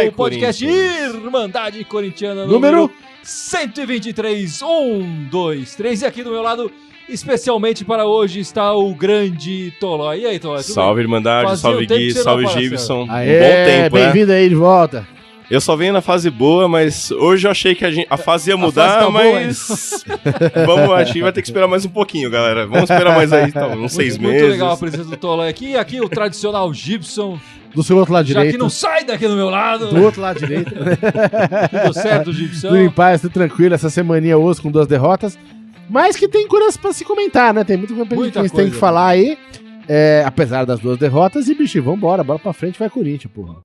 o podcast Irmandade Corintiana número 123. 1, 2, 3. E aqui do meu lado, especialmente para hoje, está o grande Tolói. E aí, Tolói? Salve, Irmandade, salve Gui, salve Gibson. Aê, bom tempo, bem-vindo aí de volta. Eu só venho na fase boa, mas hoje eu achei que a fase ia mudar, tá mas a gente vai ter que esperar mais um pouquinho, galera. Vamos esperar mais aí, então, uns 6 meses. Muito legal a presença do Tolói aqui. E aqui o tradicional Gibson. Do seu outro lado direito. Já que não sai daqui do meu lado. Do outro lado direito. Tudo certo, Gibson? Tudo em paz, tudo tranquilo. Essa semaninha osso com 2 derrotas. Mas que tem coisas pra se comentar, né? Tem muita coisa que a gente tem que falar aí. Apesar das 2 derrotas. E, bicho, vambora. Bora pra frente, vai Corinthians, porra.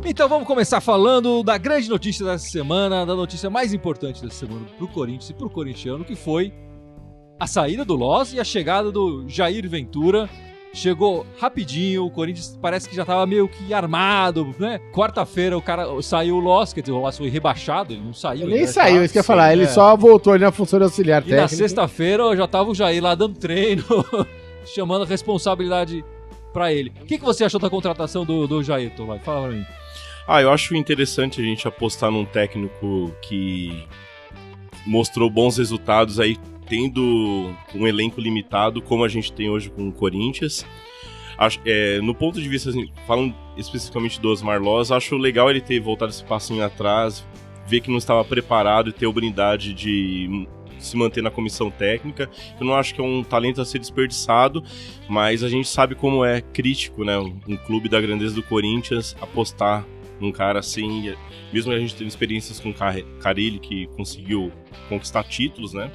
Então vamos começar falando da grande notícia dessa semana, da notícia mais importante dessa semana pro Corinthians e pro corintiano, que foi a saída do Loz e a chegada do Jair Ventura. Chegou rapidinho, o Corinthians parece que já tava meio que armado, né? Quarta-feira saiu o Loz, quer dizer, o Loz foi rebaixado, ele não saiu. Ele nem saiu, isso que eu ia falar, ele só voltou ali na função de auxiliar técnico. E na sexta-feira já tava o Jair lá dando treino, chamando a responsabilidade pra ele. O que você achou da contratação do Jair, Tolói? Fala pra mim. Eu acho interessante a gente apostar num técnico que mostrou bons resultados aí, tendo um elenco limitado, como a gente tem hoje com o Corinthians. No ponto de vista, assim, falando especificamente do Osmar Loz, acho legal ele ter voltado esse passinho atrás, ver que não estava preparado e ter a habilidade de se manter na comissão técnica. Eu não acho que é um talento a ser desperdiçado, mas a gente sabe como é crítico, né? Um clube da grandeza do Corinthians apostar num cara assim, mesmo a gente tendo experiências com Carille, que conseguiu conquistar títulos, né,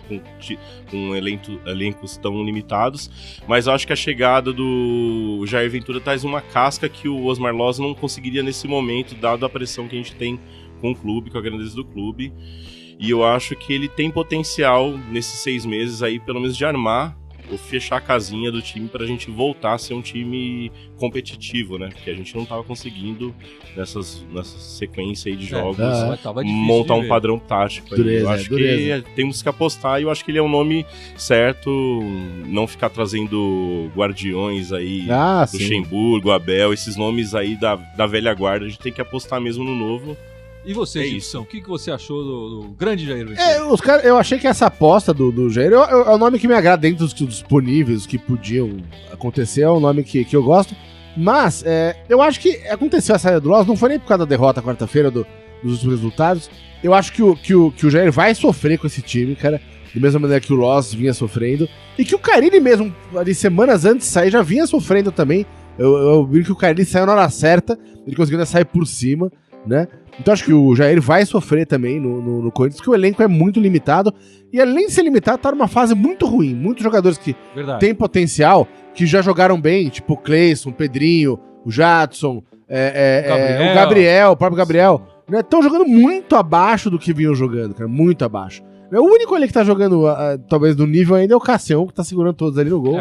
com elencos tão limitados, mas eu acho que a chegada do Jair Ventura traz uma casca que o Osmar Loz não conseguiria nesse momento, dado a pressão que a gente tem com o clube, com a grandeza do clube, e eu acho que ele tem potencial nesses 6 meses aí, pelo menos de armar ou fechar a casinha do time pra gente voltar a ser um time competitivo, né? Porque a gente não tava conseguindo nessa sequência aí de jogos montar um padrão tático. Eu acho que temos que apostar e eu acho que ele é um nome certo, não ficar trazendo guardiões aí, Luxemburgo, Abel, esses nomes aí da velha guarda, a gente tem que apostar mesmo no novo. E você, Gibson, o que você achou do grande Jair Ventura? Eu achei que essa aposta do Jair é o nome que me agrada dentro dos disponíveis, que podiam acontecer, é um nome que eu gosto. Mas eu acho que aconteceu a saída do Loz, não foi nem por causa da derrota quarta-feira dos últimos resultados. Eu acho que o Jair vai sofrer com esse time, cara, da mesma maneira que o Loz vinha sofrendo. E que o Carille mesmo, ali semanas antes de sair, já vinha sofrendo também. Eu vi que o Carille saiu na hora certa, ele conseguiu sair por cima, né? Então acho que o Jair vai sofrer também no Corinthians, porque o elenco é muito limitado, e além de ser limitado, tá numa fase muito ruim. Muitos jogadores que têm potencial, que já jogaram bem, tipo o Cleison, o Pedrinho, o Jadson, o próprio Gabriel, né, estão jogando muito abaixo do que vinham jogando, cara, muito abaixo. O único ali que tá jogando, talvez, no nível ainda é o Cassião, que tá segurando todos ali no gol.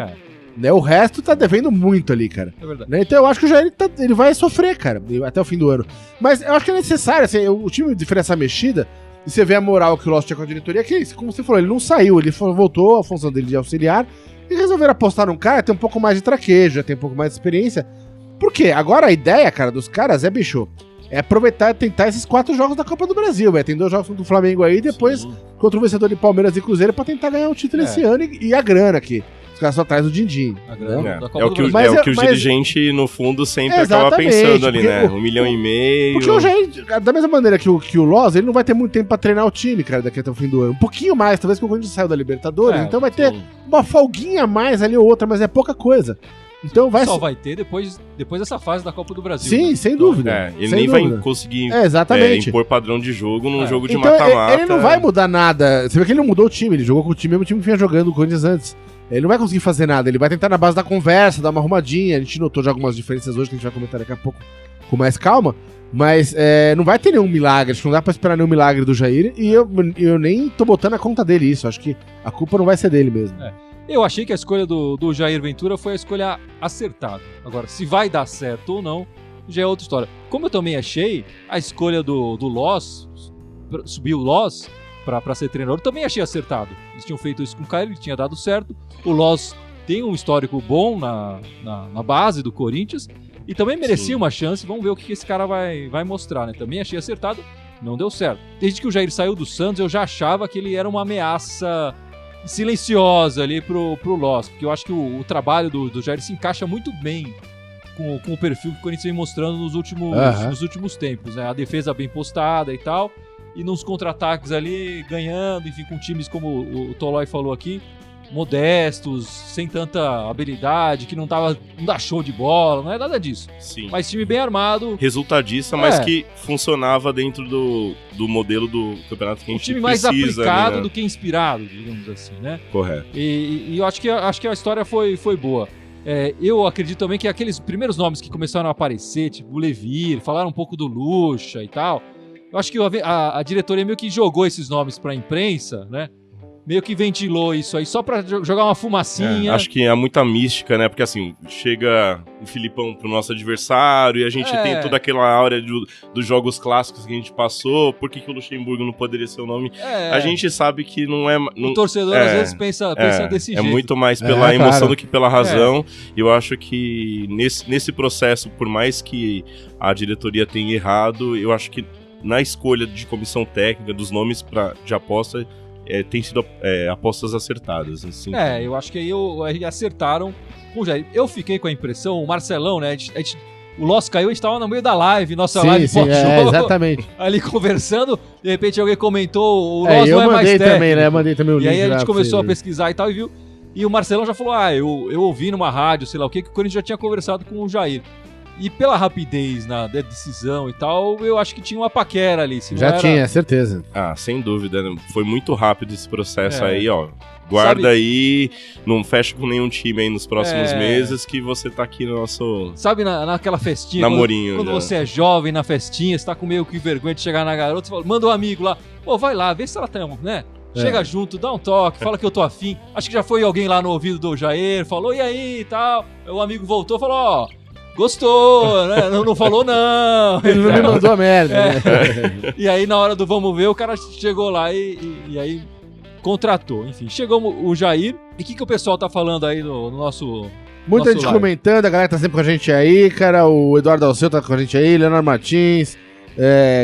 Né, o resto tá devendo muito ali, cara. É verdade. Né, então eu acho que o Jair ele vai sofrer, cara, até o fim do ano. Mas eu acho que é necessário, assim, o time fez essa mexida, e você vê a moral que o Loss tinha com a diretoria, que, como você falou, ele não saiu, ele voltou à função dele de auxiliar, e resolveram apostar num cara que tem um pouco mais de traquejo, já tem um pouco mais de experiência. Por quê? Agora a ideia, cara, dos caras bicho, é aproveitar e tentar esses 4 jogos da Copa do Brasil, tem 2 jogos contra o Flamengo aí, depois contra o vencedor de Palmeiras e Cruzeiro pra tentar ganhar o título esse ano e a grana aqui. Os caras só traz o din-din. É o que o dirigente, no fundo, sempre acaba pensando ali, né? 1,5 milhão. Porque o Jair, da mesma maneira que o Loz, ele não vai ter muito tempo pra treinar o time, cara, daqui até o fim do ano. Um pouquinho mais, talvez que o Corinthians saiu da Libertadores, então vai ter uma folguinha a mais ali ou outra, mas é pouca coisa. Então Só vai ter depois dessa fase da Copa do Brasil. Sim, né? Sem dúvida. Ele nem vai conseguir impor padrão de jogo num jogo de então, mata-mata. Ele não vai mudar nada. Você vê que ele não mudou o time, ele jogou com o mesmo time que vinha jogando o Corinthians antes. Ele não vai conseguir fazer nada, ele vai tentar na base da conversa, dar uma arrumadinha. A gente notou já algumas diferenças hoje que a gente vai comentar daqui a pouco com mais calma. Mas não vai ter nenhum milagre, acho que não dá pra esperar nenhum milagre do Jair. E eu nem tô botando a conta dele isso, acho que a culpa não vai ser dele mesmo. Eu achei que a escolha do Jair Ventura foi a escolha acertada. Agora, se vai dar certo ou não, já é outra história. Como eu também achei a escolha do Loz, subir o Loz pra ser treinador, também achei acertado. Eles tinham feito isso com o Caio, ele tinha dado certo. O Loz tem um histórico bom na base do Corinthians e também merecia uma chance. Vamos ver o que esse cara vai mostrar, né? Também achei acertado, não deu certo. Desde que o Jair saiu do Santos, eu já achava que ele era uma ameaça silenciosa ali pro Loss, porque eu acho que o trabalho do Jair se encaixa muito bem com o perfil que o Corinthians vem mostrando nos últimos tempos, né? A defesa bem postada e tal, e nos contra-ataques ali ganhando, enfim, com times como o Tolói falou aqui, modestos, sem tanta habilidade, que não dá show de bola, não é nada disso. Sim. Mas time bem armado. Resultadista, mas que funcionava dentro do modelo do campeonato que a gente precisa. Um time mais aplicado, né? do que inspirado, digamos assim, né? Correto. E eu acho que a história foi boa. Eu acredito também que aqueles primeiros nomes que começaram a aparecer, tipo o Levir, falaram um pouco do Lucha e tal, eu acho que a diretoria meio que jogou esses nomes pra imprensa, né? Meio que ventilou isso aí, só pra jogar uma fumacinha. Acho que há muita mística, né? Porque assim, chega o Filipão pro nosso adversário e a gente tem toda aquela áurea dos jogos clássicos que a gente passou. Por que o Luxemburgo não poderia ser o nome? A gente sabe que não é... O torcedor às vezes pensa desse jeito. É muito mais pela emoção do que pela razão. E eu acho que nesse processo, por mais que a diretoria tenha errado, eu acho que na escolha de comissão técnica, dos nomes de aposta... tem sido apostas acertadas. Assim. Eu acho que aí acertaram com o Jair. Eu fiquei com a impressão, o Marcelão, né? O Loss caiu, a gente tava no meio da live, live pós-jogo. Exatamente. Ali conversando, de repente alguém comentou, o Loss eu não é mais técnico. Também, né? Mandei também o link. E aí a gente começou a pesquisar e tal, e viu. E o Marcelão já falou, eu ouvi numa rádio, sei lá o que o Corinthians já tinha conversado com o Jair. E pela rapidez na decisão e tal, eu acho que tinha uma paquera ali. Tinha, certeza. Sem dúvida. Né? Foi muito rápido esse processo aí, ó. Guarda aí, não fecha com nenhum time aí nos próximos meses, que você tá aqui no nosso... Sabe naquela festinha, namorinho, quando você é jovem na festinha, você tá com meio que vergonha de chegar na garota, você fala, manda um amigo lá, vai lá, vê se ela tem, né? Chega junto, dá um toque, fala que eu tô afim. Acho que já foi alguém lá no ouvido do Jair, falou, e aí e tal. O amigo voltou, falou, gostou, né? Não falou não. Ele não me mandou a merda. Né? E aí, na hora do vamos ver, o cara chegou lá e aí contratou. Enfim, chegou o Jair. E o que o pessoal tá falando aí no nosso... Muita gente comentando, a galera tá sempre com a gente aí, cara. O Eduardo Alceu tá com a gente aí, Leonardo Martins.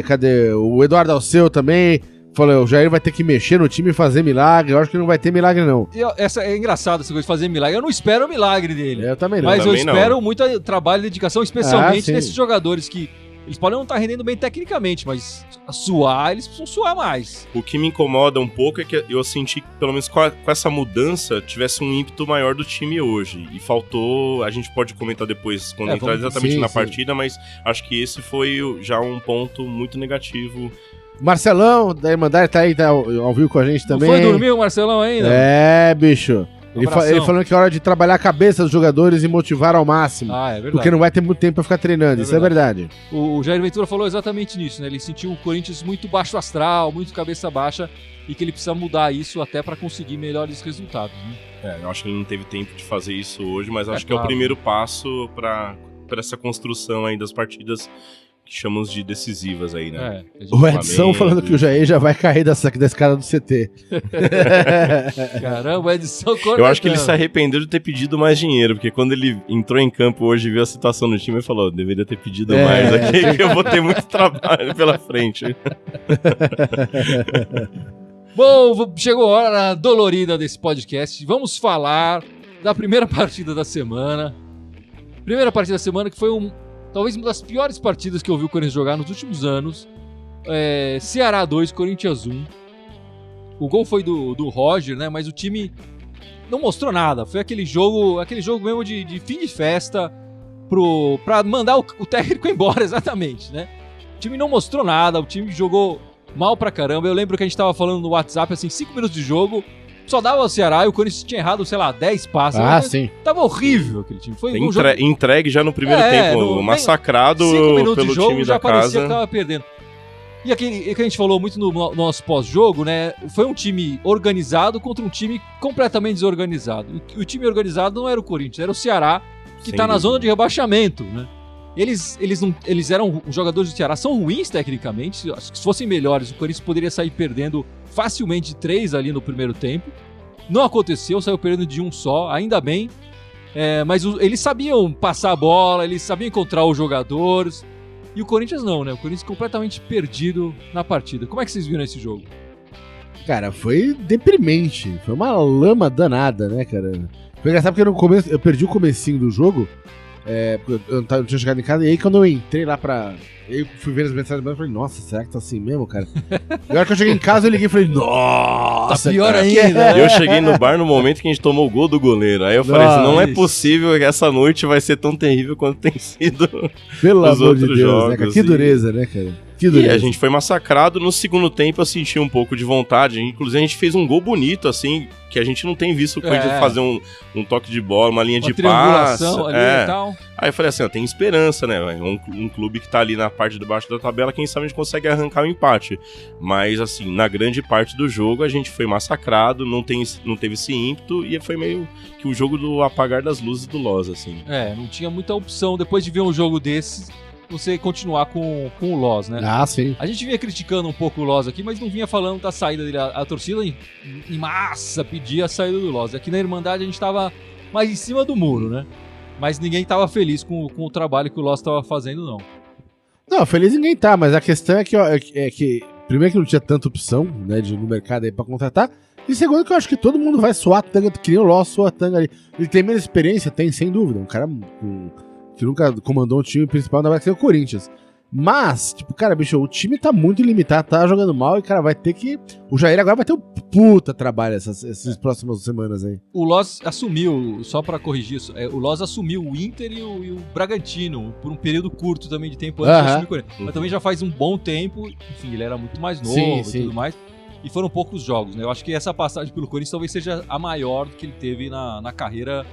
Cadê? O Eduardo Alceu também. Falou, o Jair vai ter que mexer no time e fazer milagre. Eu acho que não vai ter milagre, não. É engraçado essa coisa de fazer milagre. Eu não espero o milagre dele. Eu também não. Mas também eu espero muito trabalho e dedicação, especialmente nesses jogadores que... Eles podem não estar rendendo bem tecnicamente, mas eles precisam suar mais. O que me incomoda um pouco é que eu senti que, pelo menos com essa mudança, tivesse um ímpeto maior do time hoje. E faltou... A gente pode comentar depois, quando entrar exatamente na partida, mas acho que esse foi já um ponto muito negativo. Marcelão, da Irmandade, tá aí, tá ao vivo com a gente também. Não foi dormir o Marcelão ainda? Bicho. Ele falando que é hora de trabalhar a cabeça dos jogadores e motivar ao máximo. É verdade. Porque não vai ter muito tempo pra ficar treinando, isso é verdade. O Jair Ventura falou exatamente nisso, né? Ele sentiu o Corinthians muito baixo astral, muito cabeça baixa, e que ele precisa mudar isso até pra conseguir melhores resultados, né? Eu acho que ele não teve tempo de fazer isso hoje, mas acho que é o primeiro passo pra essa construção aí das partidas que chamamos de decisivas aí, né? O Edson falando que o Jair já vai cair da escada do CT. Caramba, o Edson cortando. Eu acho que ele se arrependeu de ter pedido mais dinheiro, porque quando ele entrou em campo hoje e viu a situação no time, ele falou, deveria ter pedido mais aqui, que eu vou ter muito trabalho pela frente. Bom, chegou a hora dolorida desse podcast. Vamos falar da primeira partida da semana. Primeira partida da semana que foi talvez uma das piores partidas que eu vi o Corinthians jogar nos últimos anos. Ceará 2, Corinthians 1. O gol foi do Roger, né? Mas o time não mostrou nada. Foi aquele jogo mesmo de fim de festa pra mandar o técnico embora, exatamente, né? O time não mostrou nada, o time jogou mal pra caramba. Eu lembro que a gente tava falando no WhatsApp, assim, 5 minutos de jogo, só dava ao Ceará e o Corinthians tinha errado, sei lá, 10 passes. Sim. Tava horrível aquele time. Foi entregue já no primeiro tempo, massacrado 5 minutos pelo de jogo, time já da parecia casa. que tava perdendo. E aquele que a gente falou muito no nosso pós-jogo, né? Foi um time organizado contra um time completamente desorganizado. E o time organizado não era o Corinthians, era o Ceará, que tá na zona de rebaixamento, né? Eles eram, os jogadores do Ceará são ruins tecnicamente, se fossem melhores, o Corinthians poderia sair perdendo facilmente de 3 ali no primeiro tempo. Não aconteceu, saiu perdendo de um só, ainda bem. Mas eles sabiam passar a bola, eles sabiam encontrar os jogadores. E o Corinthians não, né? O Corinthians completamente perdido na partida. Como é que vocês viram esse jogo? Cara, foi deprimente. Foi uma lama danada, né, cara? Foi engraçado porque no começo, eu perdi o comecinho do jogo. Porque eu não tinha chegado em casa. E aí quando eu entrei lá eu fui ver as mensagens e falei, nossa, será que tá assim mesmo, cara? E a hora que eu cheguei em casa, eu liguei e falei, nossa, tá pior cara, ainda, né? Eu cheguei no bar no momento que a gente tomou o gol do goleiro. Aí eu falei assim, não é possível que essa noite vai ser tão terrível quanto tem sido pelo os amor de outros Deus, jogos. né, cara? Que dureza, né, cara? Que E dureza. a gente foi massacrado. No segundo tempo eu senti um pouco de vontade. Inclusive a gente fez um gol bonito, assim, que a gente não tem visto o Corinthians fazer um toque de bola, uma linha de passe. Ali e tal. Aí eu falei assim, tem esperança, né? Um clube que tá ali na parte de baixo da tabela, quem sabe a gente consegue arrancar o empate. Mas, assim, na grande parte do jogo a gente foi massacrado, não teve esse ímpeto e foi meio que o jogo do apagar das luzes do Loz, assim. Não tinha muita opção depois de ver um jogo desses, você continuar com o Loz, né? Ah, sim. A gente vinha criticando um pouco o Loz aqui, mas não vinha falando da saída dele. A torcida em massa pedia a saída do Loz. Aqui na Irmandade a gente tava mais em cima do muro, né? Mas ninguém tava feliz com o trabalho que o Loz tava fazendo, não. Não, feliz ninguém tá, mas a questão é que primeiro que não tinha tanta opção, né, no mercado aí pra contratar, e segundo que eu acho que todo mundo vai suar a tanga, que nem o Loss suar a tanga ali. Ele tem menos experiência? Tem, sem dúvida. Um cara que nunca comandou um time principal, ainda vai ser o Corinthians. Mas, tipo, cara, bicho, o time tá muito limitado, tá jogando mal e, cara, vai ter que... O Jair agora vai ter um puta trabalho essas próximas semanas aí. O Loz assumiu, só pra corrigir isso, o Loz assumiu o Inter e o Bragantino por um período curto também de tempo antes de assumir o Corinthians. Mas também já faz um bom tempo, enfim, ele era muito mais novo e tudo mais. E foram poucos jogos, né? Eu acho que essa passagem pelo Corinthians talvez seja a maior que ele teve na carreira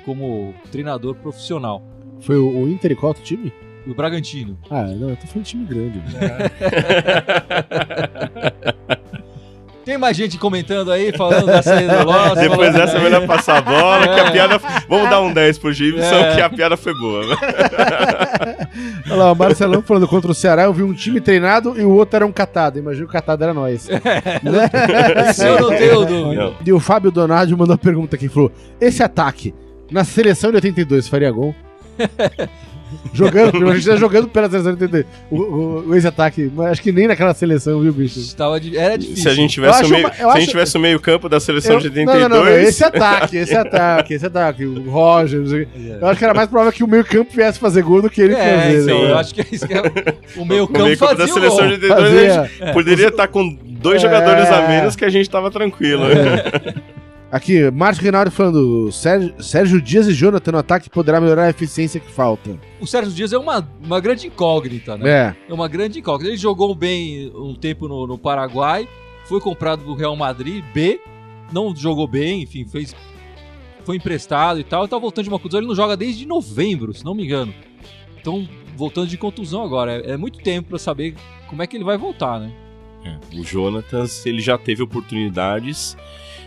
como treinador profissional. Foi o Inter e qual outro time? O Bragantino. Ah, não, eu tô falando de time grande. Tem mais gente comentando aí, falando da saída do Loss. Depois dessa, melhor passar a bola, que a piada... Vamos dar um 10 pro Gibson, que a piada foi boa. Olha lá, o Marcelão falando contra o Ceará, eu vi um time treinado e o outro era um catado. Imagina que o catado era nós. Isso eu não tenho dúvida. E o Fábio Donadio mandou uma pergunta aqui, falou, esse ataque, na seleção de 82, faria gol? Jogando, a gente tá jogando pela seleção de 82. O ex-ataque, acho que nem naquela seleção, viu, bicho? Era difícil. Se a gente tivesse o meio campo da seleção de 82... Não, esse ataque, o Roger, eu acho que era mais provável que o meio campo viesse fazer gol do que ele fazer. Sim, né? eu acho que é isso que o meio campo fazia da seleção de 82 poderia estar com 2 jogadores a menos que a gente tava tranquilo. Aqui, Márcio Reinaldo falando, Sérgio Dias e Jonathan no ataque poderá melhorar a eficiência que falta. O Sérgio Dias é uma grande incógnita, né? É uma grande incógnita. Ele jogou bem um tempo no Paraguai, foi comprado do Real Madrid, não jogou bem, enfim, foi emprestado e tal, e tá voltando de uma contusão. Ele não joga desde novembro, se não me engano. Então, voltando de contusão agora. É muito tempo pra saber como é que ele vai voltar, né? O Jonatas, ele já teve oportunidades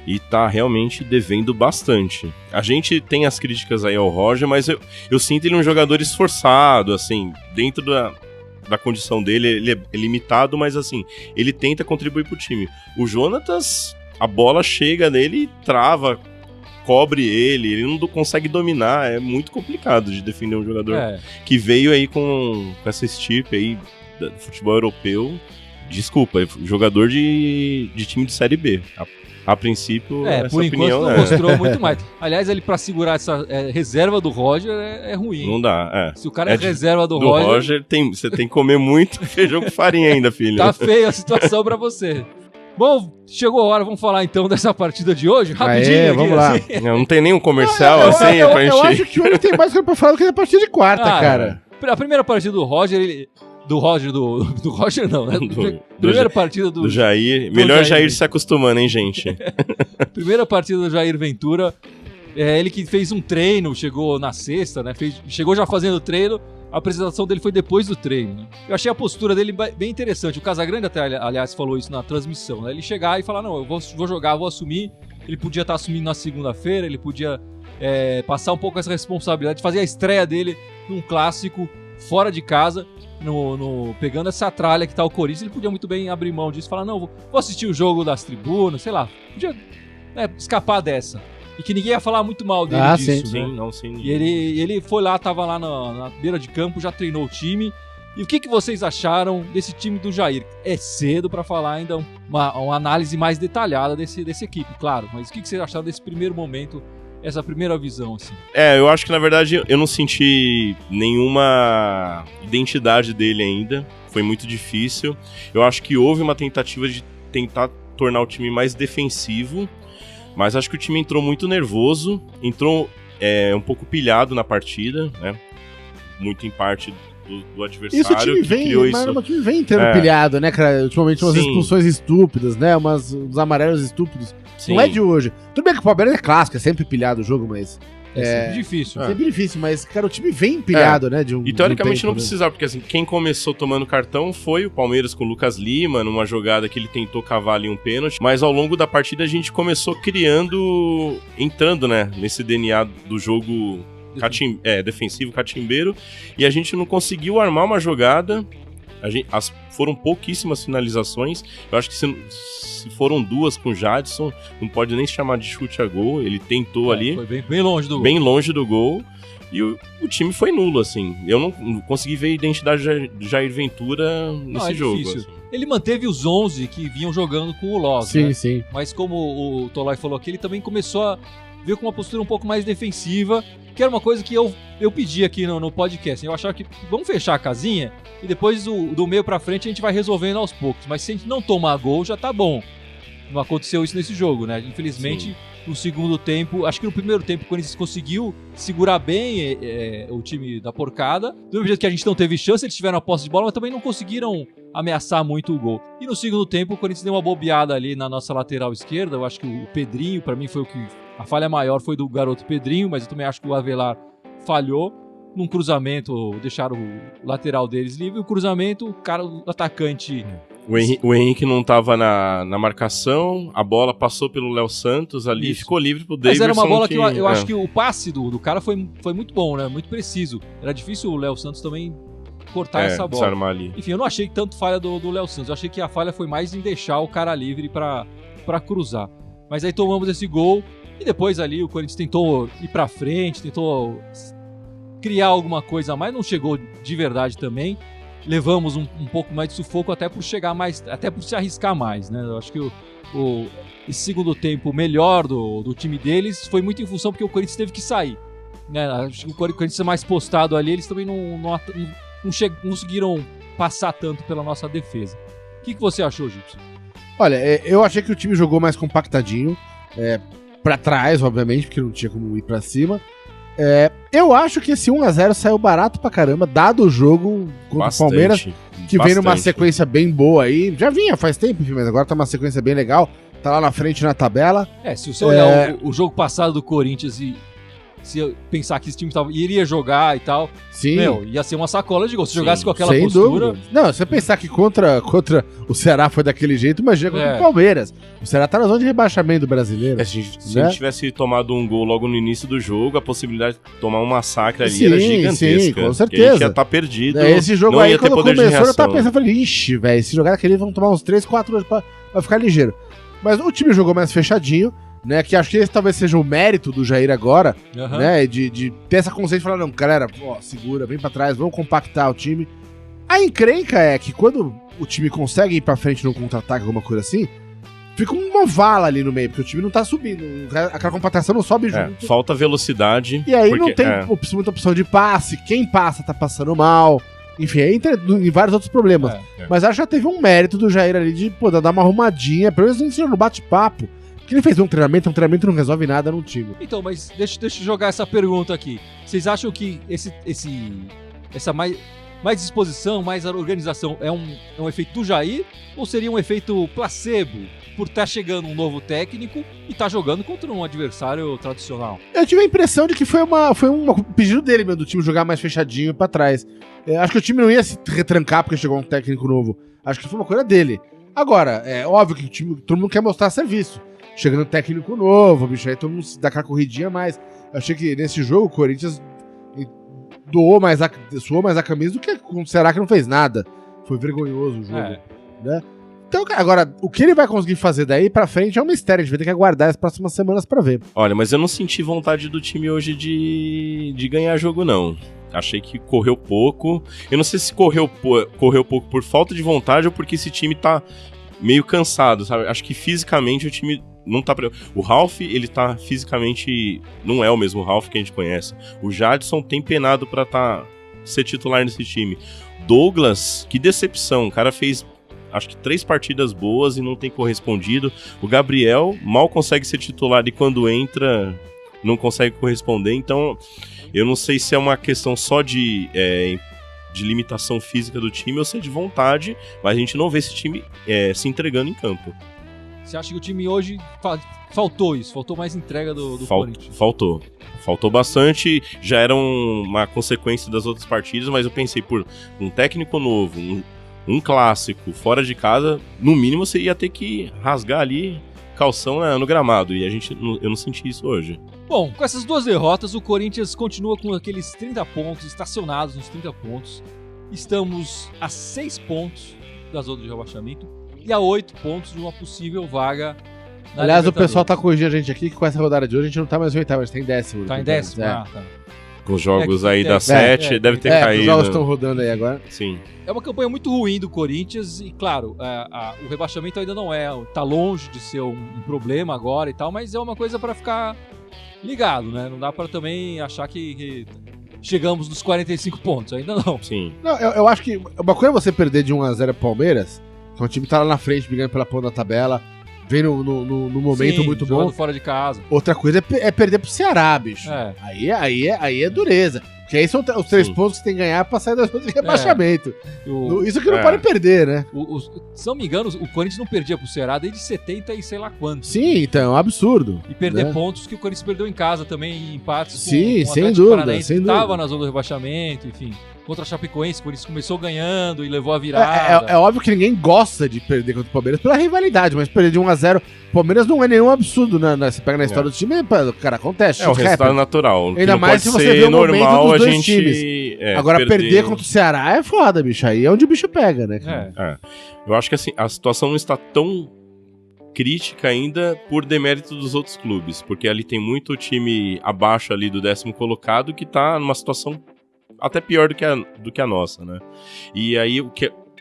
e tá realmente devendo bastante. A gente tem as críticas aí ao Roger, mas eu sinto ele um jogador esforçado, assim, dentro da condição dele, ele é limitado, mas assim, ele tenta contribuir pro time. O Jonatas, a bola chega nele e trava, cobre ele não consegue dominar, é muito complicado de defender um jogador que veio aí com essa estirpe aí do futebol europeu. Desculpa, é jogador de time de Série B. A princípio, essa por enquanto opinião não mostrou muito mais. Aliás, ele pra segurar essa reserva do Roger é ruim. Não dá, Se o cara é reserva do Roger... você tem que comer muito feijão com farinha ainda, filho. Tá feia a situação pra você. Bom, chegou a hora, vamos falar então dessa partida de hoje, rapidinho. Vamos lá. Assim. Não tem nenhum comercial pra gente... Eu acho que hoje tem mais coisa pra falar do que a partida de quarta, cara. A primeira partida do Roger, do Roger não, né? Primeira partida do Jair. Melhor Jair se acostumando, hein, gente? Primeira partida do Jair Ventura. Ele que fez um treino, chegou na sexta, né? Chegou já fazendo treino. A apresentação dele foi depois do treino, né? Eu achei a postura dele bem interessante. O Casagrande até, aliás, falou isso na transmissão, né? Ele chegar e falar, não, eu vou jogar, vou assumir. Ele podia estar assumindo na segunda-feira, ele podia passar um pouco essa responsabilidade, fazer a estreia dele num clássico fora de casa, pegando essa tralha que tá o Corinthians. Ele podia muito bem abrir mão disso e falar, não, vou assistir o jogo das tribunas, sei lá. Podia escapar dessa. E que ninguém ia falar muito mal dele disso, sim. né? Sim, não, sim. E ele foi lá, tava lá na beira de campo, já treinou o time. E o que vocês acharam desse time do Jair? É cedo pra falar ainda uma análise mais detalhada dessa equipe, claro. Mas o que vocês acharam desse primeiro momento, essa primeira visão, assim? Eu acho que na verdade eu não senti nenhuma identidade dele ainda. Foi muito difícil. Eu acho que houve uma tentativa de tentar tornar o time mais defensivo. Mas acho que o time entrou muito nervoso. Entrou um pouco pilhado na partida, né? Muito em parte do adversário. Isso o time vem entrando pilhado, né, cara? Ultimamente umas expulsões estúpidas, né? Uns amarelos estúpidos. Sim. Não é de hoje. Tudo bem que o Palmeiras é clássico, é sempre pilhado o jogo, mas... É sempre difícil. Sempre difícil, mas, cara, o time vem empilhado, né? E teoricamente não precisava, porque assim, quem começou tomando cartão foi o Palmeiras com o Lucas Lima, numa jogada que ele tentou cavar ali um pênalti, mas ao longo da partida a gente começou entrando, né, nesse DNA do jogo defensivo, catimbeiro, e a gente não conseguiu armar uma jogada. Foram pouquíssimas finalizações. Eu acho que se foram 2 com o Jadson, não pode nem se chamar de chute a gol. Ele tentou ali. Foi bem longe do gol. Bem longe do gol. E o time foi nulo, assim. Eu não consegui ver a identidade de Jair Ventura nesse jogo. Assim. Ele manteve os 11 que vinham jogando com o Loz, sim, né? Sim. Mas como o Tolói falou aqui, ele também começou a vir com uma postura um pouco mais defensiva, que era uma coisa que eu pedi aqui no podcast. Eu achava que vamos fechar a casinha e depois do meio pra frente a gente vai resolvendo aos poucos. Mas se a gente não tomar gol, já tá bom. Não aconteceu isso nesse jogo, né? Infelizmente, no segundo tempo, acho que no primeiro tempo o Corinthians conseguiu segurar bem o time da porcada. Do mesmo jeito que a gente não teve chance, eles tiveram a posse de bola, mas também não conseguiram ameaçar muito o gol. E no segundo tempo o Corinthians deu uma bobeada ali na nossa lateral esquerda. Eu acho que o Pedrinho, pra mim, foi o que... A falha maior foi do garoto Pedrinho, mas eu também acho que o Avelar falhou num cruzamento, deixaram o lateral deles livre. O cruzamento, o atacante... O Henrique não estava na marcação, a bola passou pelo Léo Santos ali e ficou livre pro Davidson. Mas era uma bola que eu acho que o passe do cara foi muito bom, né? Muito preciso. Era difícil o Léo Santos também cortar essa bola. Desarmar ali. Enfim, eu não achei tanto falha do Léo Santos. Eu achei que a falha foi mais em deixar o cara livre pra cruzar. Mas aí tomamos esse gol e depois ali o Corinthians tentou ir pra frente, tentou criar alguma coisa a mais, não chegou de verdade também. Levamos um pouco mais de sufoco até por chegar mais, até por se arriscar mais, né? Eu acho que esse segundo tempo melhor do time deles foi muito em função porque o Corinthians teve que sair, né? Acho que o Corinthians é mais postado ali, eles também não conseguiram passar tanto pela nossa defesa. O que você achou, Gibson? Olha, eu achei que o time jogou mais compactadinho, pra trás, obviamente, porque não tinha como ir pra cima. Eu acho que esse 1-0 saiu barato pra caramba, dado o jogo contra o Palmeiras, que vem numa sequência bem boa aí. Já vinha faz tempo, mas agora tá uma sequência bem legal. Tá lá na frente na tabela. Se você olhar o jogo passado do Corinthians e se eu pensar que esse time iria jogar e tal, sim, ia ser uma sacola de gol. Se jogasse com aquela postura... Dúvida. Não, se você pensar que contra o Ceará foi daquele jeito, imagina contra o Palmeiras. O Ceará tá na zona de rebaixamento brasileiro. Se a gente tivesse tomado um gol logo no início do jogo, a possibilidade de tomar um massacre ali era gigantesca. Sim, com certeza. A gente ia estar perdido. Esse jogo aí, quando começou, eu tava pensando, falei, ixi, velho, se jogar daquele, vão tomar uns 3, 4 horas pra ficar ligeiro. Mas o time jogou mais fechadinho, né, que acho que esse talvez seja o mérito do Jair agora, né, de ter essa consciência de falar, não, galera, segura, vem pra trás, vamos compactar o time. A encrenca é que quando o time consegue ir pra frente num contra-ataque, alguma coisa assim, fica uma vala ali no meio, porque o time não tá subindo, aquela compactação não sobe junto. Falta velocidade. E aí não tem muita opção de passe, quem passa tá passando mal, enfim, aí entra em vários outros problemas. Mas acho que já teve um mérito do Jair ali de dar uma arrumadinha, pelo menos no bate-papo. Que ele fez um treinamento não resolve nada no time. Então, mas deixa eu jogar essa pergunta aqui. Vocês acham que essa mais disposição, mais organização é um efeito do Jair ou seria um efeito placebo por estar chegando um novo técnico e estar jogando contra um adversário tradicional? Eu tive a impressão de que foi um pedido dele mesmo, do time jogar mais fechadinho pra trás. Acho que o time não ia se retrancar porque chegou um técnico novo. Acho que foi uma coisa dele. Agora, é óbvio que o time, todo mundo quer mostrar serviço. Chegando técnico novo, bicho, aí todo mundo dá aquela corridinha a mais. Eu achei que nesse jogo o Corinthians suou mais a camisa do que contra o Ceará, que não fez nada. Foi vergonhoso o jogo, né? Então, cara, agora, o que ele vai conseguir fazer daí pra frente é um mistério. A gente vai ter que aguardar as próximas semanas pra ver. Olha, mas eu não senti vontade do time hoje de ganhar jogo, não. Achei que correu pouco. Eu não sei se correu pouco por falta de vontade ou porque esse time tá meio cansado, sabe? Acho que fisicamente o time não tá... O Ralf, ele tá fisicamente... Não é o mesmo Ralf que a gente conhece. O Jadson tem penado pra ser titular nesse time. Douglas, que decepção. O cara fez, acho que 3 partidas boas e não tem correspondido. O Gabriel mal consegue ser titular e quando entra não consegue corresponder. Então, eu não sei se é uma questão só de limitação física do time ou se é de vontade, mas a gente não vê esse time se entregando em campo. Você acha que o time hoje faltou isso? Faltou mais entrega do Corinthians? Faltou bastante, já era uma consequência das outras partidas, mas eu pensei, por um técnico novo, um clássico, fora de casa, no mínimo você ia ter que rasgar ali calção no gramado, e eu não senti isso hoje. Bom, com essas 2 derrotas, o Corinthians continua com aqueles 30 pontos, estacionados nos 30 pontos. Estamos a 6 pontos da zona de rebaixamento e a 8 pontos de uma possível vaga na Aliás, o Libertadores. pessoal tá corrigindo a gente aqui que com essa rodada de hoje a gente não tá mais em oitavo, a gente tá em 10º. Tá em 10º? Ah, tá. Com os jogos que aí da 7, deve ter caído. Os jogos estão rodando aí agora. Sim. É uma campanha muito ruim do Corinthians e, claro, o rebaixamento ainda não tá longe de ser um problema agora e tal, mas é uma coisa pra ficar ligado, né? Não dá pra também achar que chegamos nos 45 pontos, ainda não. Sim. Não, eu acho que uma coisa é você perder de 1-0 pro Palmeiras, que é um time que tá lá na frente, brigando pela ponta da tabela, vem no momento muito bom. Jogando fora de casa. Outra coisa é perder pro Ceará, bicho. Aí é dureza. Porque aí são os 3 pontos que você tem que ganhar pra sair da zona de rebaixamento. Isso que não pode perder, né? Se não me engano, o Corinthians não perdia pro Ceará desde 70 e sei lá quanto. Sim, então é um absurdo. E perder pontos que o Corinthians perdeu em casa também, em empates com Sim, o sem Atlético dúvida, Paranaense, sem que dúvida. tava na zona do rebaixamento, enfim. Contra a Chapecoense, o Corinthians começou ganhando e levou a virada. É óbvio que ninguém gosta de perder contra o Palmeiras pela rivalidade, mas perder de 1-0 o Palmeiras não é nenhum absurdo, né? Você pega na história do time, cara, acontece. É o resultado natural. Ainda mais se você vê o normal, momento dos dois a gente times. Agora, perder contra o Ceará é foda, bicho. Aí é onde o bicho pega, né? Eu acho que assim, a situação não está tão crítica ainda por demérito dos outros clubes, porque ali tem muito time abaixo ali do 10º colocado que tá numa situação até pior do que a nossa, né? E aí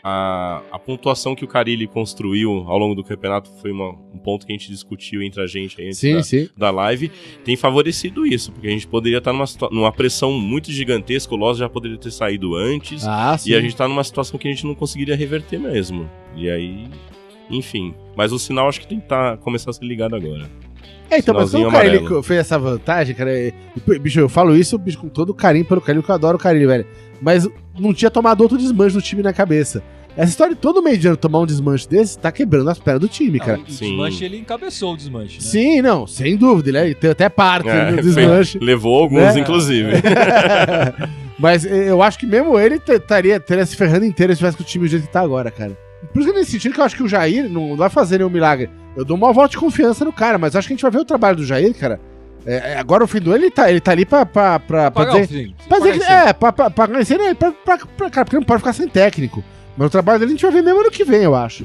a pontuação que o Carille construiu ao longo do campeonato foi um ponto que a gente discutiu entre a gente aí antes da live, tem favorecido isso, porque a gente poderia estar numa pressão muito gigantesca, o Loss já poderia ter saído antes, e a gente tá numa situação que a gente não conseguiria reverter mesmo. E aí, enfim, mas o sinal acho que tem que começar a ser ligado agora. Então, mas como o Carille fez essa vantagem, cara, bicho, eu falo isso, bicho, com todo carinho pelo Carille, que eu adoro o Carille, velho, mas não tinha tomado outro desmanche do time na cabeça. Essa história de todo meio de ano tomar um desmanche desse tá quebrando as pernas do time, cara. O desmanche, ele encabeçou o desmanche, né? Sim, não, sem dúvida, ele tem até parte do desmanche. Levou alguns, inclusive. Mas eu acho que mesmo ele teria se ferrando inteiro se tivesse com o time do jeito que tá agora, cara. Por isso que nesse sentido que eu acho que o Jair não vai fazer nenhum milagre. Eu dou uma volta de confiança no cara, mas acho que a gente vai ver o trabalho do Jair, cara. Agora o fim do ano ele tá ali pra dizer. Pra ganhar esse ano, cara, porque não pode ficar sem técnico. Mas o trabalho dele a gente vai ver mesmo ano que vem, eu acho.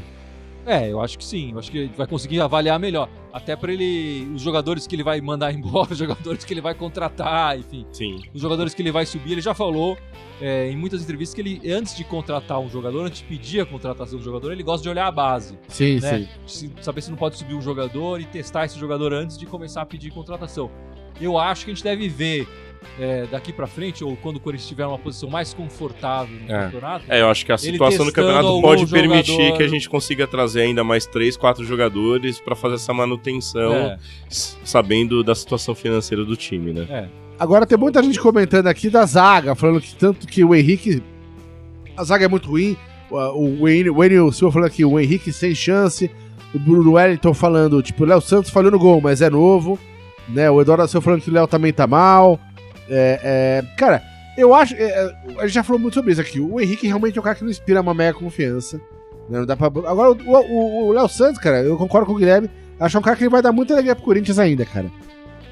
Eu acho que sim. Eu acho que ele vai conseguir avaliar melhor. Até pra ele... Os jogadores que ele vai mandar embora, os jogadores que ele vai contratar, enfim. Sim. Os jogadores que ele vai subir. Ele já falou em muitas entrevistas que ele, antes de contratar um jogador, antes de pedir a contratação do jogador, ele gosta de olhar a base. Sim, né? Saber se não pode subir um jogador e testar esse jogador antes de começar a pedir contratação. Eu acho que a gente deve ver daqui pra frente, ou quando o Corinthians estiver numa posição mais confortável no campeonato. Eu acho que a situação do campeonato pode permitir que a gente consiga trazer ainda mais 3, 4 jogadores pra fazer essa manutenção, sabendo da situação financeira do time, né? Agora tem muita gente comentando aqui da zaga, falando que tanto que o Henrique, a zaga é muito ruim, o Enio Silva falando aqui, o Henrique sem chance, o Bruno Wellington falando, tipo, o Léo Santos falhou no gol, mas é novo, né? O Eduardo Silva falando que o Léo também tá mal. Cara, eu acho. A gente já falou muito sobre isso aqui. O Henrique realmente é um cara que não inspira uma mega confiança. Né? Não dá pra... Agora, o Léo Santos, cara, eu concordo com o Guilherme. Acho um cara que ele vai dar muita alegria pro Corinthians ainda, cara.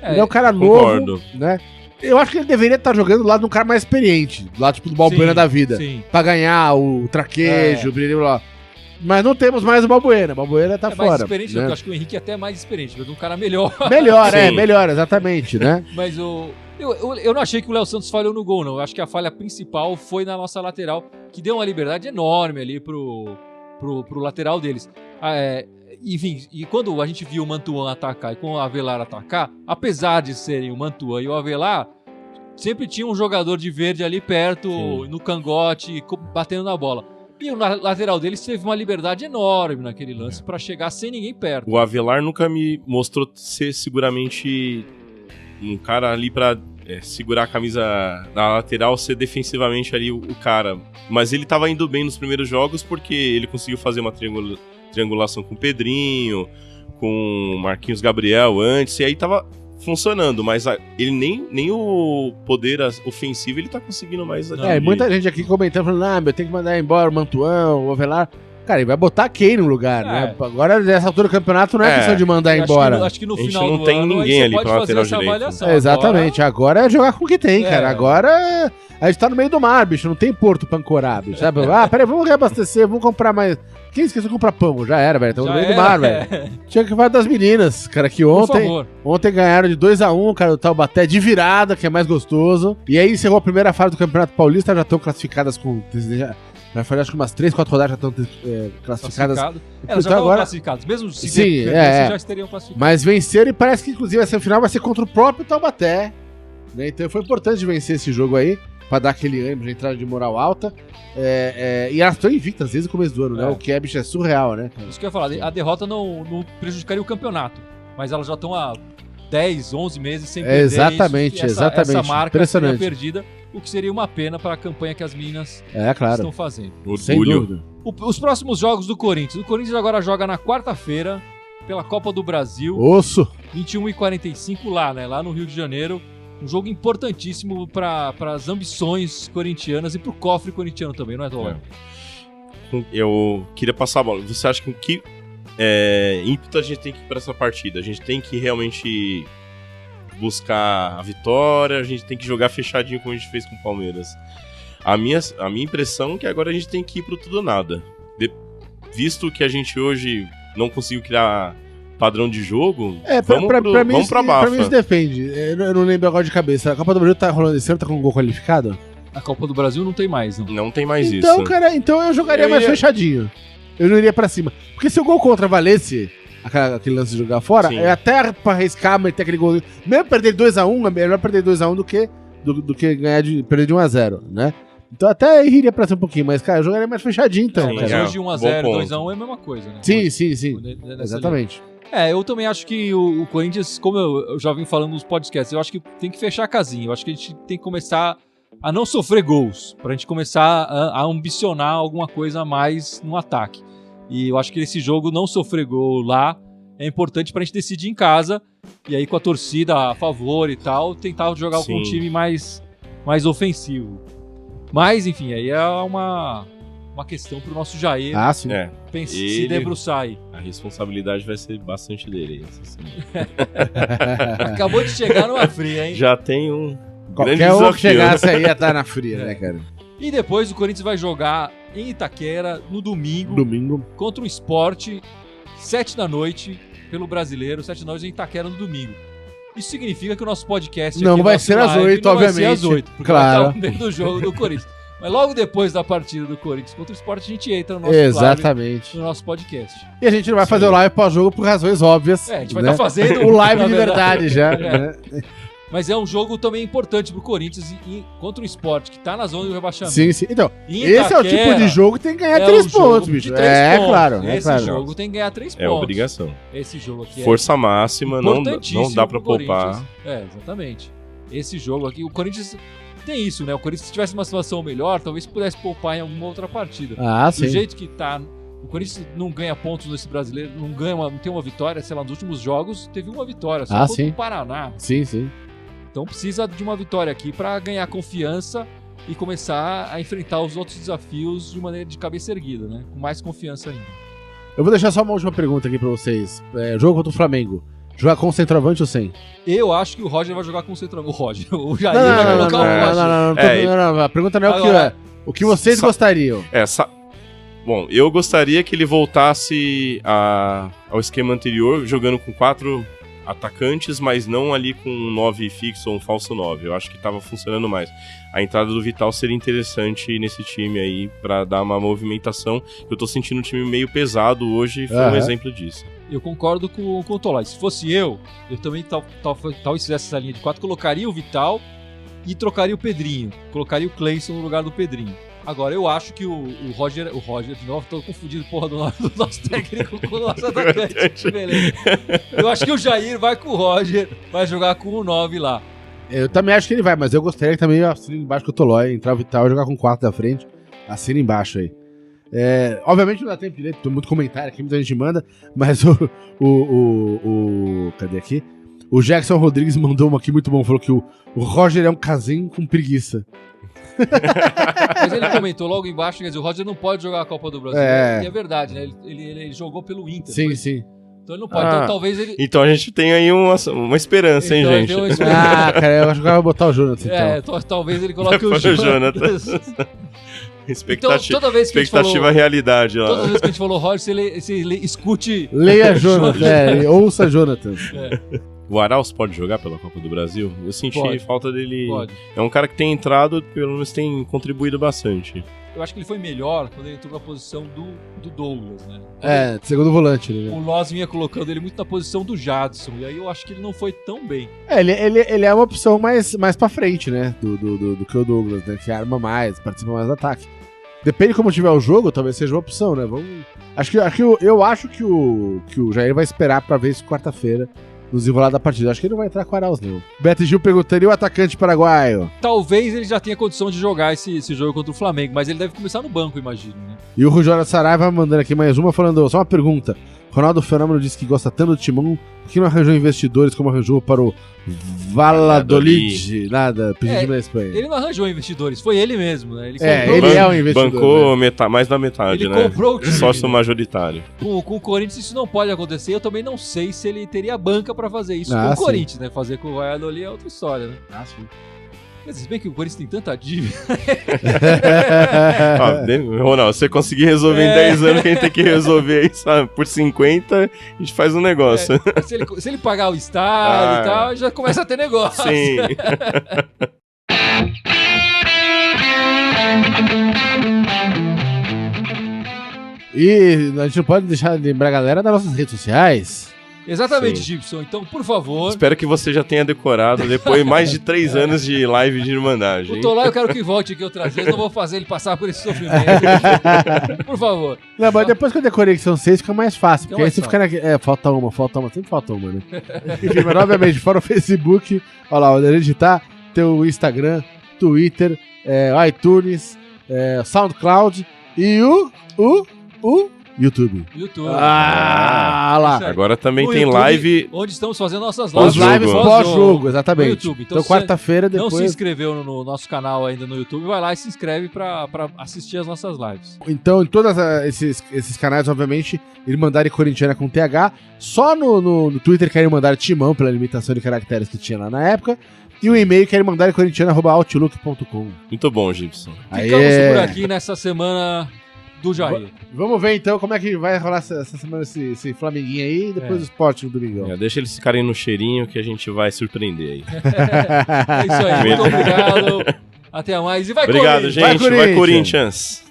Ele é um cara novo, né? Eu acho que ele deveria estar jogando do lado de um cara mais experiente. Do lado, tipo, do Balbuena da vida. Sim. Pra ganhar o traquejo, blá. Mas não temos mais o Balbuena. O Balbuena tá mais fora. experiente, né? eu acho que o Henrique é até mais experiente, mas um cara melhor. Melhor, Sim. melhor, exatamente, né? Mas eu não achei que o Léo Santos falhou no gol, não. Eu acho que a falha principal foi na nossa lateral, que deu uma liberdade enorme ali pro lateral deles. Enfim, e quando a gente viu o Mantuan atacar e com o Avelar atacar, apesar de serem o Mantuan e o Avelar, sempre tinha um jogador de verde ali perto, Sim. no cangote, batendo na bola. E o lateral deles teve uma liberdade enorme naquele lance pra chegar sem ninguém perto. O Avelar nunca me mostrou ser seguramente um cara ali pra segurar a camisa na lateral, ser defensivamente ali o cara. Mas ele tava indo bem nos primeiros jogos porque ele conseguiu fazer uma triangulação com o Pedrinho, com o Marquinhos Gabriel antes, e aí tava funcionando, mas ele nem o poder ofensivo ele tá conseguindo mais. Muita gente aqui comentando, falando, eu tenho que mandar embora o Mantuan, o Avelar. Cara, ele vai botar quem no lugar, né? Agora, nessa altura do campeonato, não é questão de mandar embora. Acho que no A gente final não do tem ano ninguém você ali pode pra fazer lateral essa direito. avaliação. Exatamente, agora é jogar com o que tem, cara. Agora a gente tá no meio do mar, bicho, não tem porto pra ancorar, bicho, sabe? Peraí, vamos reabastecer, vamos comprar mais. Quem esqueceu de comprar pão? Já era, velho, estamos no meio do mar, velho. Tinha que falar das meninas, cara, que ontem ganharam de 2-1, cara, do Taubaté de virada, que é mais gostoso. E aí encerrou a primeira fase do Campeonato Paulista, já estão classificadas com... Já foi, acho que umas 3, 4 rodadas já estão classificadas. Elas já Então, estão agora... classificadas. Mesmo se Sim, já estariam classificadas. Mas venceram e parece que, inclusive, a semifinal vai ser contra o próprio Taubaté. Né? Então foi importante vencer esse jogo aí, pra dar aquele ânimo de entrada de moral alta. E elas estão invictas desde o começo do ano, né? O que bicho, é surreal, né? Cara? Isso que eu ia falar. A derrota não prejudicaria o campeonato. Mas elas já estão há 10, 11 meses sem perder. Exatamente. Essa marca seria Impressionante. Perdida. O que seria uma pena para a campanha que as meninas claro. estão fazendo. Sem dúvida. Os próximos jogos do Corinthians. O Corinthians agora joga na quarta-feira pela Copa do Brasil. Osso! 21h45 lá, né? Lá no Rio de Janeiro. Um jogo importantíssimo para as ambições corintianas e para o cofre corintiano também, não é, Tolar? Eu queria passar a bola. Você acha que ímpeto a gente tem que ir para essa partida? A gente tem que realmente buscar a vitória, a gente tem que jogar fechadinho como a gente fez com o Palmeiras. A minha impressão é que agora a gente tem que ir pro tudo ou nada. Visto que a gente hoje não conseguiu criar padrão de jogo, vamos pra Bafa. Pra mim isso depende. Eu não lembro agora de cabeça. A Copa do Brasil tá rolando esse ano, tá com um gol qualificado? A Copa do Brasil não tem mais, não. Não tem mais então, isso. Cara, então eu jogaria mais fechadinho. Eu não iria pra cima. Porque se o gol contra valesse aquele lance de jogar fora, Sim. Até pra arriscar, meter aquele gol. Mesmo perder 2-1, é melhor perder 2-1 do que perder de 1-0, né? Então até iria pra cima um pouquinho, mas, cara, eu jogaria mais fechadinho então, Mas cara. hoje 1-0, 2-1 é a mesma coisa, né? Sim. Exatamente. Eu também acho que o Corinthians, como eu já vim falando nos podcasts, eu acho que tem que fechar a casinha. Eu acho que a gente tem que começar a não sofrer gols, pra gente começar a ambicionar alguma coisa a mais no ataque. E eu acho que esse jogo não sofrer gol lá é importante pra gente decidir em casa, e aí com a torcida a favor e tal, tentar jogar com um time mais ofensivo. Mas, enfim, aí é uma questão pro nosso Jair sim. se debruçar aí. A responsabilidade vai ser bastante dele. Acabou de chegar numa fria, hein? Já tem um Qualquer grande um que desafio. chegasse aí ia estar na fria, né, cara? E depois o Corinthians vai jogar em Itaquera no domingo. Contra o Sport, 7 da noite, pelo Brasileiro, 7 da noite em Itaquera no domingo. Isso significa que o nosso podcast não aqui, vai ser às 8, obviamente. Vai ser às 8, porque claro. vai estar dentro do jogo do Corinthians. Mas logo depois da partida do Corinthians contra o Sport, a gente entra no nosso Exatamente. no nosso podcast. E a gente não vai fazer o live pós-jogo por razões óbvias. A gente vai estar fazendo o live de verdade já. Né? Mas é um jogo também importante pro Corinthians contra o Sport, que tá na zona do rebaixamento. Sim. Então, esse é o tipo de jogo que tem que ganhar 3 pontos, bicho. Pontos. Claro. Esse jogo tem que ganhar 3 pontos. É obrigação. Esse jogo aqui Força máxima, não dá pra poupar. Exatamente. Esse jogo aqui, o Corinthians tem isso, né? O Corinthians, se tivesse uma situação melhor, talvez pudesse poupar em alguma outra partida. Sim. Do jeito que tá, o Corinthians não ganha pontos nesse brasileiro, não tem uma vitória, sei lá, nos últimos jogos teve uma vitória, só contra o Paraná. Sim. Então precisa de uma vitória aqui para ganhar confiança e começar a enfrentar os outros desafios de maneira de cabeça erguida, né? Com mais confiança ainda. Eu vou deixar só uma última pergunta aqui para vocês. Jogo contra o Flamengo. Jogar com centroavante ou sem? Eu acho que o Roger vai jogar com centroavante. O Jair vai colocar o Roger. Não. A pergunta não é o que vocês gostariam. Bom, eu gostaria que ele voltasse ao esquema anterior, jogando com 4 atacantes, mas não ali com um 9 fixo ou um falso 9. Eu acho que estava funcionando mais. A entrada do Vital seria interessante nesse time aí, pra dar uma movimentação. Eu tô sentindo um time meio pesado hoje, foi um exemplo disso. Eu concordo com o Tolói. Se fosse eu também talvez fizesse essa linha de 4, colocaria o Vital e trocaria o Pedrinho. Colocaria o Cleison no lugar do Pedrinho. Agora, eu acho que o Roger, de novo, tô confundindo do nosso técnico com o nosso atacante. Beleza. Eu acho que o Jair vai com o Roger, vai jogar com o 9 lá. Eu também acho que ele vai, mas eu gostaria que também assine embaixo com o Tolói, entrar o Vital e jogar com 4 da frente. Assina embaixo aí. Obviamente não dá tempo direito, tem muito comentário aqui, muita gente manda, mas cadê aqui? O Jackson Rodrigues mandou uma aqui muito bom, falou que o Roger é um casinho com preguiça. Mas ele comentou logo embaixo, quer dizer, o Roger não pode jogar a Copa do Brasil. E é verdade, né? Ele jogou pelo Inter. Sim, sim. Então ele não pode. Então talvez ele. Então a gente tem aí uma esperança, hein, gente? Cara, eu acho que vai botar o Jonathan. Então. Talvez ele coloque o Jonathan. Expectativa, então, toda vez que expectativa realidade, ó. Toda vez que a gente falou Roger, você escute. Leia Jonathan, ouça Jonathan. O Arauz pode jogar pela Copa do Brasil? Eu senti falta dele. Pode. É um cara que tem entrado, pelo menos tem contribuído bastante. Eu acho que ele foi melhor quando ele entrou na posição do Douglas, né? Segundo volante. Né? O Loz vinha colocando ele muito na posição do Jadson, e aí eu acho que ele não foi tão bem. Ele é uma opção mais pra frente, né? Do que o Douglas, né? Que arma mais, participa mais do ataque. Depende de como tiver o jogo, talvez seja uma opção, né? Eu acho que o Jair vai esperar pra ver isso quarta-feira. No desenrolar da partida. Acho que ele não vai entrar com o Arauz, não. Beto Gil perguntaria o atacante paraguaio. Talvez ele já tenha condição de jogar esse jogo contra o Flamengo, mas ele deve começar no banco, imagino, né? E o Rujora Saraiva mandando aqui mais uma, falando, só uma pergunta. Ronaldo Fenômeno disse que gosta tanto do Timão, por que não arranjou investidores como arranjou para o Valladolid? Nada, pedido da Espanha. Ele não arranjou investidores, foi ele mesmo, né? Ele é um investidor. Bancou mais da metade, ele né? Comprou o time. Sócio majoritário. Com o Corinthians isso não pode acontecer, eu também não sei se ele teria banca para fazer isso com o Corinthians, né? Fazer com o Valladolid é outra história, né? Sim. Mas se bem que o Corinthians tem tanta dívida. Ronaldo, se você conseguir resolver em 10 anos, que a gente tem que resolver isso por 50, a gente faz um negócio. Se ele pagar o estádio e tal, já começa a ter negócio. Sim. E a gente não pode deixar de lembrar a galera das nossas redes sociais. Exatamente, Gibson. Então, por favor... Espero que você já tenha decorado depois de mais de 3 anos de live de Irmandagem. O Tolói eu quero que volte aqui outra vez. Não vou fazer ele passar por esse sofrimento. Por favor. Não, mas depois que eu decorei que são 6, fica mais fácil. Porque aí você fica falta uma. Sempre falta uma, né? Enfim, mas obviamente, fora o Facebook, olha lá, onde a gente tá, tem o Instagram, Twitter, iTunes, SoundCloud e o YouTube. Lá. Agora também tem YouTube, live. Onde estamos fazendo nossas lives. As lives pós-jogo, exatamente. Então quarta-feira depois. Não se inscreveu no nosso canal ainda no YouTube, vai lá e se inscreve pra assistir as nossas lives. Então, em todos esses canais, obviamente, Irmandade Corintiana com TH. Só no Twitter que era Irmandade Timão, pela limitação de caracteres que tinha lá na época. E o e-mail que é irmandadecorintiana@outlook.com. Muito bom, Gibson. Ficamos por aqui nessa semana do Jair. Vamos ver então como é que vai rolar essa semana esse Flamenguinho aí e depois o Sport no domingão. Deixa eles ficarem no cheirinho que a gente vai surpreender aí. É isso aí, muito obrigado. Até mais e vai Obrigado, gente. Vai Corinthians.